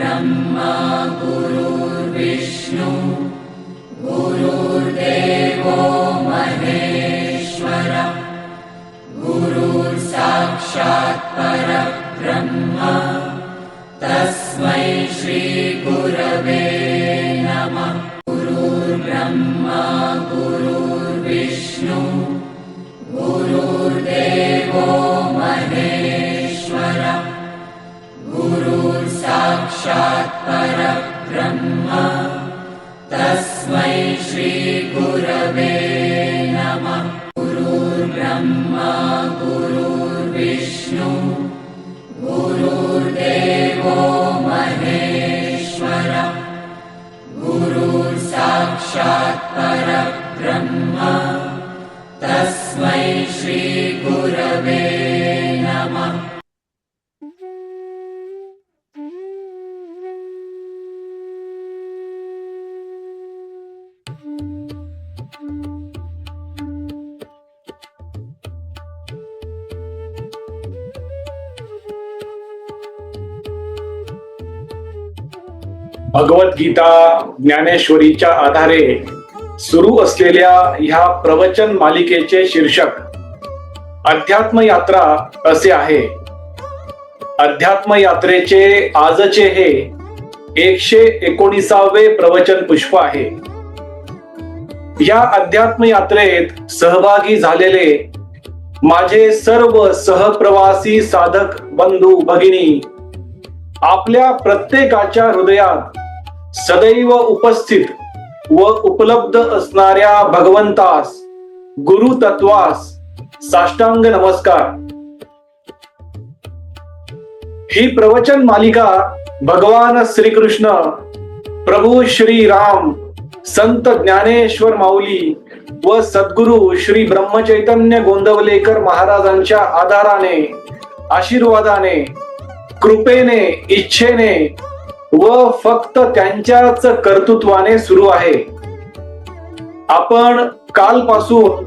ब्रह्मा गुरुर्विष्णु गुरुर्देवो महेश्वर गुरुर्साक्षात् परब्रह्म तस्मै श्री गुरवे नमः। गुरुर्ब्रह्मा गुरुर्विष्णु गुरुर्देवो महेश्वर गुरुर्साक्षात् परब्रह्म तस्मै श्री गुरवे नमः। गुरुर्ब्रह्मा गुरुर्विष्णु गुरुर्देवो महेश्वर गुरुर्साक्षात् परब्रह्म तस्मै श्री गुरवे नमः। भगवद्गीता ज्ञानेश्वरीच्या आधारे सुरू असलेल्या ह्या प्रवचन मालिकेचे शीर्षक अध्यात्म यात्रा असे आहे। अध्यात्म यात्रेचे आजचे हे 119वे प्रवचन पुष्प आहे। या अध्यात्म यात्रेत सहभागी झालेले माझे सर्व सहप्रवासी साधक बंधू भगिनी आपल्या प्रत्येकाच्या हृदयात सदैव उपस्थित व उपलब्ध असणाऱ्या भगवंतास गुरु तत्वास साष्टांग नमस्कार। ही प्रवचन मालिका भगवान श्रीकृष्ण प्रभू श्री राम संत ज्ञानेश्वर माऊली व सद्गुरु श्री ब्रह्मचैतन्य गोंदवलेकर महाराजांच्या आधाराने आशीर्वादाने कृपेने इच्छेने व फक्त त्यांच्याच कर्तृत्वाने सुरू आहे। आपण कालपासून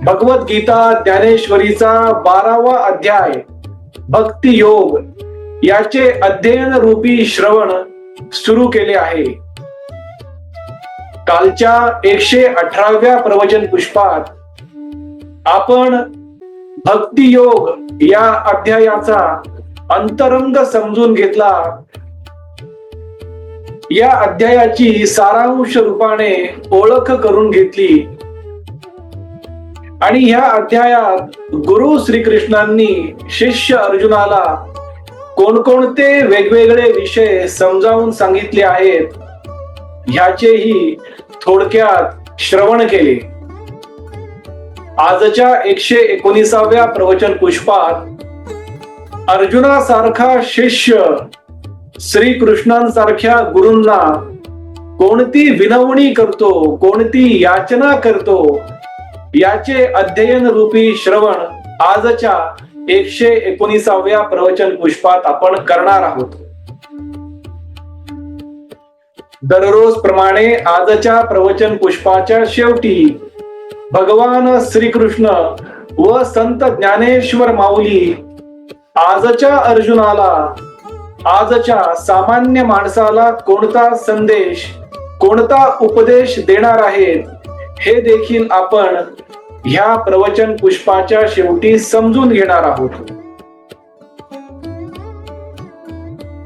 भगवद्गीता ज्ञानेश्वरीचा 12वा अध्याय भक्ती योग याचे अध्ययन रूपी श्रवण सुरू केले आहे। कालच्या 118व्या प्रवचन पुष्पात आपण भक्ती योग या अध्यायाचा अंतरंग समजून घेतला। या अध्यायाची सारांश रूपाने ओळख करून घेतली आणि ह्या अध्यायात गुरु श्रीकृष्णांनी शिष्य अर्जुनाला कोणकोणते वेगवेगळे विषय समजावून सांगितले आहेत ह्याचेही थोडक्यात श्रवण केले। आजच्या 119व्या प्रवचन पुष्पात अर्जुनासारखा शिष्य श्रीकृष्णांसारख्या गुरूंना कोणती विनवणी करतो, कोणती याचना करतो याचे अध्ययन रूपी श्रवण आजच्या 119व्या प्रवचन पुष्पात आपण करणार आहोत। दररोज प्रमाणे आजच्या प्रवचन पुष्पाच्या शेवटी भगवान श्रीकृष्ण व संत ज्ञानेश्वर माऊली आजच्या अर्जुनाला, आजच्या सामान्य माणसाला कोणता संदेश, कोणता उपदेश देणार आहेत हे देखील आपण ह्या प्रवचन पुष्पाच्या शेवटी समजून घेणार आहोत।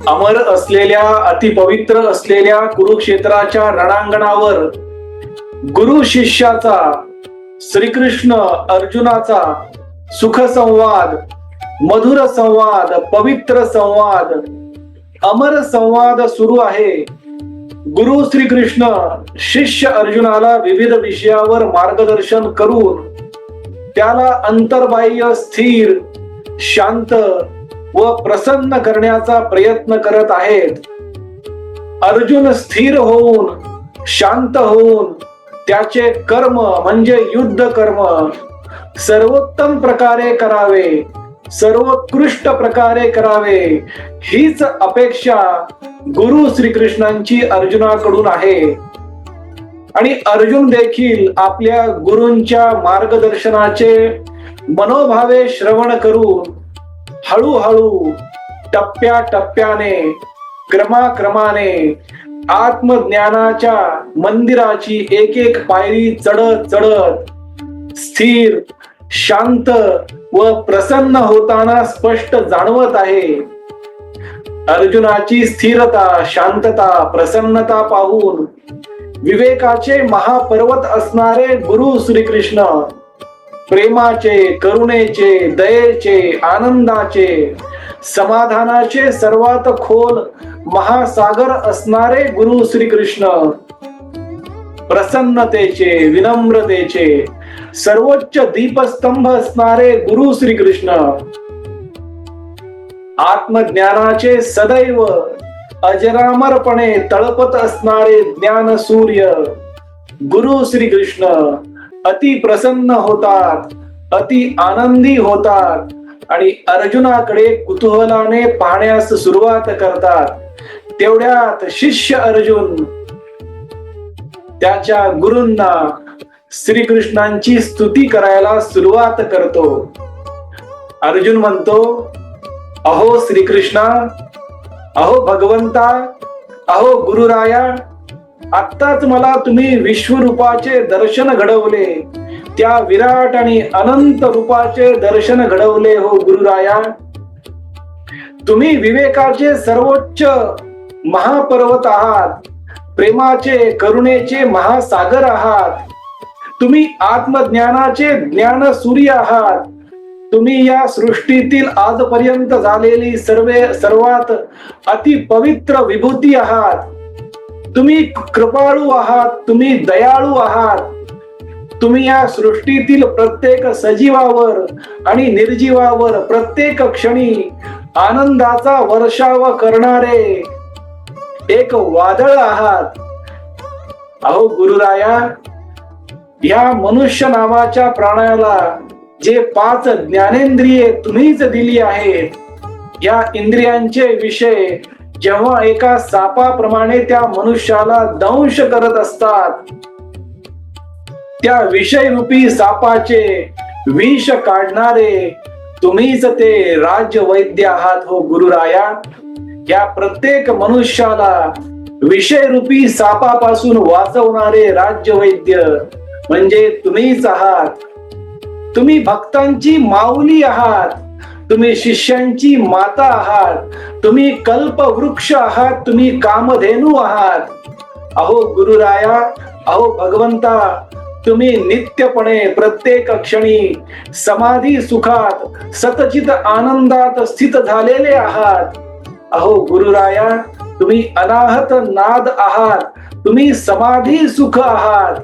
अमर असलेल्या अतिपवित्र असलेल्या कुरुक्षेत्राच्या रणांगणावर गुरु शिष्याचा, श्रीकृष्ण अर्जुनाचा सुखसंवाद, मधुर संवाद, पवित्र संवाद, अमर संवाद सुरू आहे। गुरु श्रीकृष्ण शिष्य अर्जुनाला विविध विषयावर मार्गदर्शन करून त्याला अंतर्बाह्य स्थिर, शांत व प्रसन्न करण्याचा प्रयत्न करत आहेत। अर्जुन स्थिर होऊन, शांत होऊन त्याचे कर्म म्हणजे युद्ध कर्म सर्वोत्तम प्रकारे करावे, सर्वोत्कृष्ट प्रकारे करावे हीच अपेक्षा गुरु श्रीकृष्णांची अर्जुनाकडून आहे। आणि अर्जुन देखील आपल्या गुरूंच्या मार्गदर्शनाचे मनोभावे श्रवण करून हळूहळू टप्प्याटप्प्याने क्रमाक्रमाने आत्मज्ञानाच्या मंदिराची एक एक पायरी चढत चढत स्थिर, शांत व प्रसन्न होताना स्पष्ट जाणवत आहे. अर्जुनाची स्थिरता, शांतता, प्रसन्नता पाहून विवेकाचे महापर्वत असणारे गुरु श्रीकृष्ण, प्रेमाचे, करुणेचे, दयेचे, आनंदाचे, समाधानाचे सर्वात खोल महासागर असणारे गुरु श्रीकृष्ण, प्रसन्नतेचे, विनम्रतेचे सर्वोच्च दीपस्तंभ असणारे गुरु श्रीकृष्ण, आत्मज्ञानाचे सदैव अजरामरपणे तळपत असणारे ज्ञान सूर्य गुरु श्रीकृष्ण अति प्रसन्न होतात, अति आनंदी होतात आणि अर्जुनाकडे कुतूहलाने पाहण्यास सुरुवात करतात. तेवढ्यात शिष्य अर्जुन त्याच्या गुरूंना श्रीकृष्णांची स्तुती करायला सुरुवात करतो. अर्जुन म्हणतो, अहो श्रीकृष्णा, अहो भगवंता, अहो गुरुराया, आत्ताच मला तुम्ही विश्वरूपाचे दर्शन घडवले, त्या विराट आणि अनंत रूपाचे दर्शन घडवले हो गुरुराया. तुम्ही विवेकाचे सर्वोच्च महापर्वत आहात, प्रेमाचे, करुणेचे महासागर आहात, तुम्ही आत्मज्ञानाचे ज्ञान सूर्य आहात, तुम्ही या सृष्टीतील आजपर्यंत झालेली सर्वात अति पवित्र विभूती आहात, तुम्ही कृपाळू आहात, तुम्ही दयाळू आहात, तुम्ही या सृष्टीतील प्रत्येक सजीवावर आणि निर्जीवावर प्रत्येक क्षणी आनंदाचा वर्षाव करणारे एक वादळ आहात. अहो गुरुराया, या मनुष्य नावाच्या प्राण्याला जे 5 ज्ञानेंद्रिये तुम्हीच दिली आहेत, या इंद्रियांचे विषय जेव्हा एका सापाप्रमाणे त्या मनुष्याला दंश करत असतात, त्या विषयरूपी सापाचे विष काढणारे तुम्हीच ते राजवैद्य आहात हो गुरुराया. या प्रत्येक मनुष्याला विषयरूपी सापापासून वाचवणारे राज्यवैद्य म्हणजे तुम्हीच आहात. तुम्ही भक्तांची माऊली आहात, तुम्ही शिष्यांची माता आहात, तुम्ही कल्पवृक्ष आहात, तुम्ही कामधेनू आहात. अहो गुरुराया, अहो भगवंता, तुम्ही नित्यपणे प्रत्येक क्षणी समाधी सुखात सतचित आनंदात स्थित झालेले आहात. अहो गुरुराया, तुम्ही अनाहत नाद आहात, तुम्ही समाधी सुख आहात.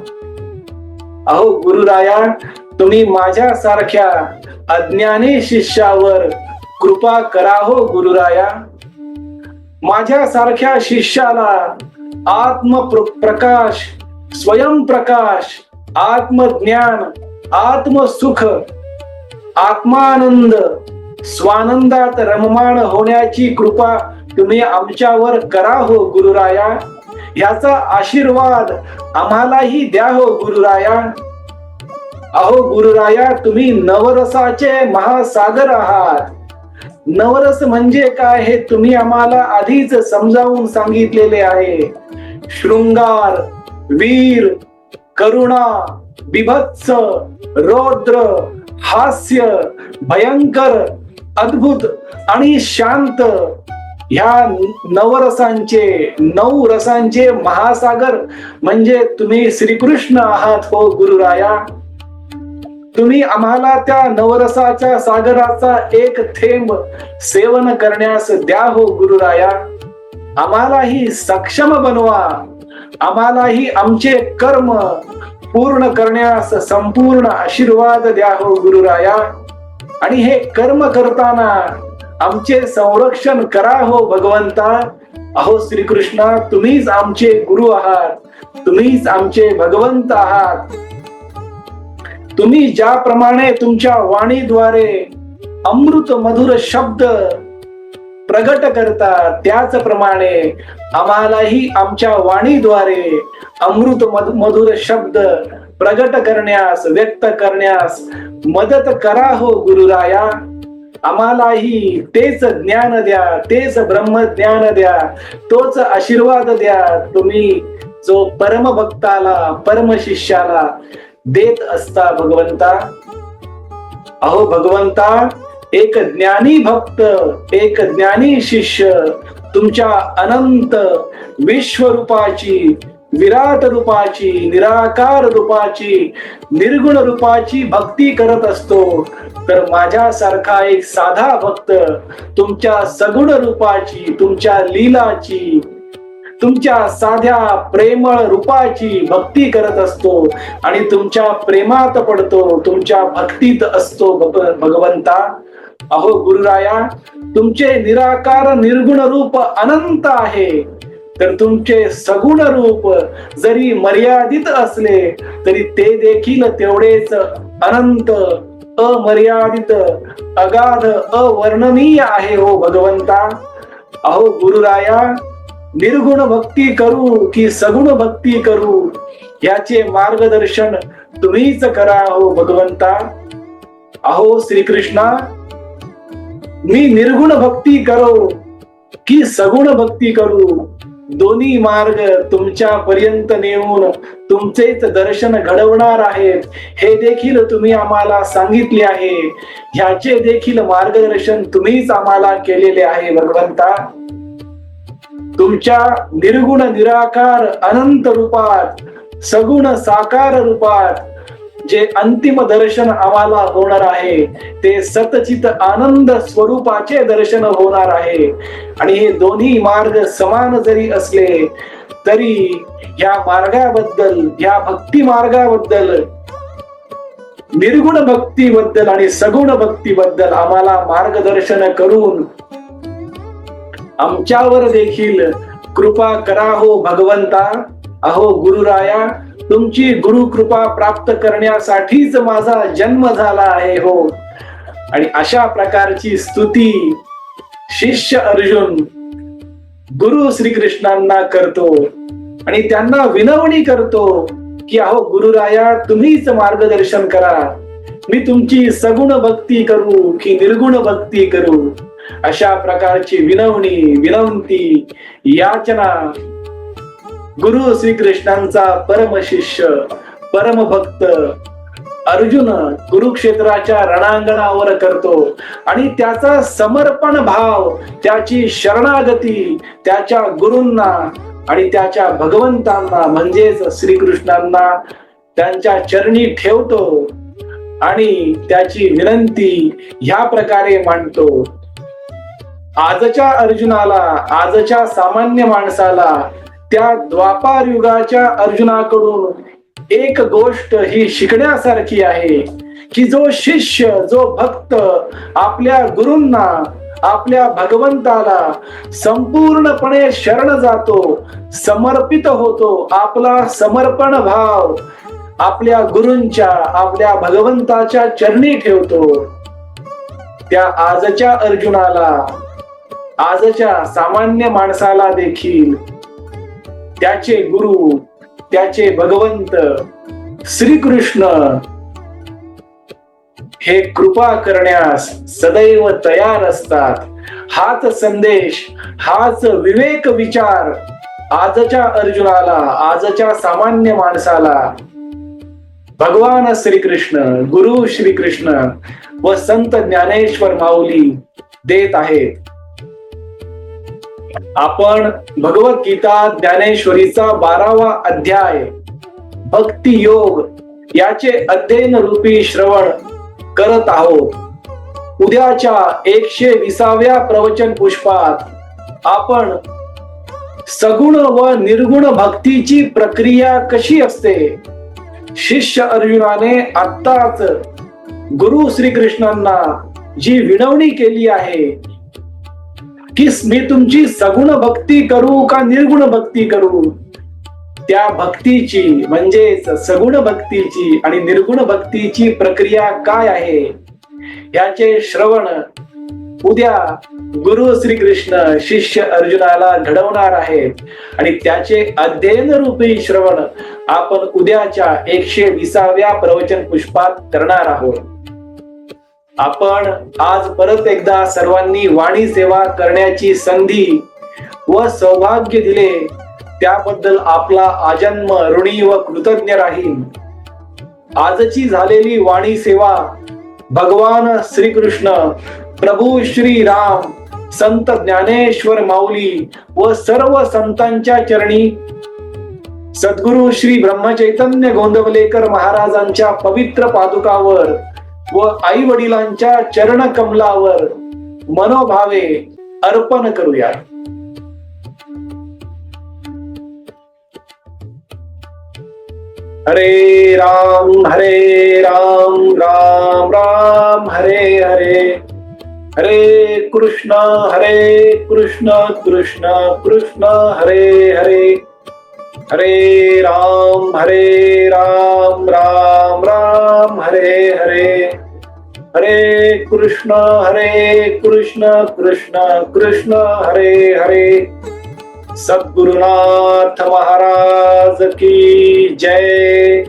अहो गुरुराया, तुम्ही माझ्यासारख्या अज्ञानी शिष्यावर कृपा करा हो गुरुराया. माझ्यासारख्या शिष्याला आत्मप्रकाश, स्वयंप्रकाश, आत्मज्ञान, आत्मसुख, आत्मानंद, स्वानंदात रममाण होण्याची कृपा तुम्ही आमच्यावर करा हो गुरुराया. याचा आशीर्वाद आम्हालाही द्या हो गुरुराया. अहो गुरुराया, तुम्ही नवरसाचे महासागर आहात. नवरस म्हणजे काय हे तुम्ही आम्हाला आधीच समजावून सांगितलेले आहे. शृंगार, वीर, करुणा, बिभत्स, रौद्र, हास्य, भयंकर, अद्भुत आणि शांत ह्या नवरसांचे, 9 रसांचे महासागर म्हणजे तुम्ही श्रीकृष्ण आहात हो गुरुराया. तुम्ही आम्हाला त्या नवरसाच्या सागराचा एक थेंब सेवन करण्यास द्या हो गुरुराया. आम्हालाही सक्षम बनवा, आम्हालाही आमचे कर्म पूर्ण करण्यास संपूर्ण आशीर्वाद द्या हो गुरुराया. आणि हे कर्म करताना आमचे संरक्षण करा हो भगवंता. अहो श्रीकृष्णा, तुम्हीच आमचे गुरु आहात, तुम्हीच आमचे भगवंत आहात. तुम्ही ज्याप्रमाणे तुमच्या वाणीद्वारे अमृत मधुर शब्द प्रगट करता, त्याचप्रमाणे आम्हालाही आमच्या वाणीद्वारे अमृत मधुर शब्द प्रगट करण्यास, व्यक्त करण्यास मदत करा हो गुरुराया. आम्हालाही तेच ज्ञान द्या, तेच ब्रह्मज्ञान द्या, तोच आशीर्वाद द्या तुम्ही जो परमभक्ताला परम शिष्याला देत असता भगवंता. अहो भगवंता, एक ज्ञानी भक्त, एक ज्ञानी शिष्य तुमच्या अनंत विश्वरूपाची, विराट रूपाची, निराकार रूपाची, निर्गुण रूपाची भक्ती करत असतो, तर माझ्यासारखा एक साधा भक्त तुमच्या सगुण रूपाची, तुमच्या लीलाची, तुमच्या साध्या प्रेमळ रूपाची भक्ती करत असतो आणि तुमच्या प्रेमात पडतो, तुमच्या भक्तीत असतो भगवंता. अहो गुरुराया, तुमचे निराकार निर्गुण रूप अनंत आहे, तर तुमचे सगुण रूप जरी मर्यादित असले तरी ते देखील तेवढेच अनंत, अमर्यादित, अगाध, अवर्णनीय आहे हो भगवंता. अहो गुरुराया, निर्गुण भक्ती करू की सगुण भक्ती करू याचे मार्गदर्शन तुम्हीच करा हो भगवंता. अहो श्रीकृष्णा, मी निर्गुण भक्ती करो की सगुण भक्ती करू, दोन्ही मार्ग तुमच्या पर्यंत नेऊन तुमचेच दर्शन घडवणार आहेत हे देखील तुम्ही आम्हाला सांगितले आहे. ह्याचे देखील मार्गदर्शन तुम्हीच आम्हाला केलेले आहे भगवंता. तुमच्या निर्गुण निराकार अनंत रूपात, सगुण साकार रूपात जे अंतिम दर्शन आम्हाला होणार आहे ते सतचित आनंद स्वरूपाचे दर्शन होणार आहे. आणि हे दोन्ही मार्ग समान जरी असले तरी या मार्गाबद्दल, या भक्ती मार्गाबद्दल, निर्गुण भक्तीबद्दल आणि सगुण भक्तीबद्दल आम्हाला मार्गदर्शन करून आमच्यावर देखील कृपा करा हो भगवंता. अहो गुरुराया, तुमची गुरु कृपा प्राप्त करण्यासाठीच माझा जन्म झाला आहे हो. आणि अशा प्रकारची स्तुती शिष्य अर्जुन गुरु श्रीकृष्णांना करतो आणि त्यांना विनवणी करतो की अहो गुरुराया, तुम्हीच मार्गदर्शन करा. मी तुमची सगुण भक्ती करू की निर्गुण भक्ती करू, अशा प्रकारची विनवणी, विनंती, याचना गुरु श्रीकृष्णांचा परम शिष्य, परम भक्त अर्जुन कुरुक्षेत्राच्या रणांगणावर करतो. आणि त्याचा समर्पण भाव, त्याची शरणागती त्याच्या गुरूंना आणि त्याच्या भगवंतांना म्हणजेच श्रीकृष्णांना त्यांच्या चरणी ठेवतो आणि त्याची विनंती ह्या प्रकारे मांडतो. आजच्या अर्जुनाला, आजच्या सामान्य माणसाला त्या द्वापार युगाच्या अर्जुनाकडून एक गोष्ट ही शिकण्यासारखी आहे की जो शिष्य, जो भक्त आपल्या गुरूंना, आपल्या भगवंताला संपूर्णपणे शरण जातो, समर्पित होतो, आपला समर्पण भाव आपल्या गुरूंच्या, आपल्या भगवंताच्या चरणी ठेवतो, त्या आजच्या अर्जुनाला, आजच्या सामान्य माणसाला देखील त्याचे गुरु, त्याचे भगवंत श्रीकृष्ण हे कृपा करण्यास सदैव तयार असतात. हाच संदेश, हाच विवेक विचार आजच्या अर्जुनाला, आजच्या सामान्य माणसाला भगवान श्रीकृष्ण, गुरु श्रीकृष्ण व संत ज्ञानेश्वर माऊली देत आहेत. आपण भगवद्गीता ज्ञानेश्वरीचा 12वा अध्याय भक्ती योग याचे अध्ययन रूपी श्रवण करत आहोत. उद्याच्या 120व्या प्रवचन पुष्पात आपण सगुण व निर्गुण भक्तीची प्रक्रिया कशी असते, शिष्य अर्जुनाने आत्ताच गुरु श्रीकृष्णांना जी विनवणी केली आहे की मी तुमची सगुण भक्ती करू का निर्गुण भक्ती करू, त्या भक्तीची म्हणजेच सगुण भक्तीची आणि निर्गुण भक्तीची प्रक्रिया काय आहे याचे श्रवण उद्या गुरु श्रीकृष्ण शिष्य अर्जुनाला घडवणार आहेत. आणि त्याचे अध्ययन रूपी श्रवण आपण उद्याच्या 120व्या प्रवचन पुष्पात करणार आहोत. आपण आज परत एकदा सर्वांनी वाणी सेवा करण्याची संधी व सौभाग्य दिले त्याबद्दल आपला आजन्म ऋणी व कृतज्ञ राहील. आजची झालेली वाणी सेवा भगवान श्रीकृष्ण, प्रभू श्री राम, संत ज्ञानेश्वर माऊली व सर्व संतांच्या चरणी, सद्गुरु श्री ब्रह्मचैतन्य गोंदवलेकर महाराजांच्या पवित्र पादुकावर व आई वडिलांच्या चरण कमलावर मनोभावे अर्पण करूया. हरे राम राम राम हरे हरे, हरे कृष्ण कृष्ण कृष्ण हरे हरे, हरे राम राम राम हरे हरे, हरे कृष्ण कृष्ण कृष्ण हरे हरे. सद्गुरुनाथ महाराज की जय.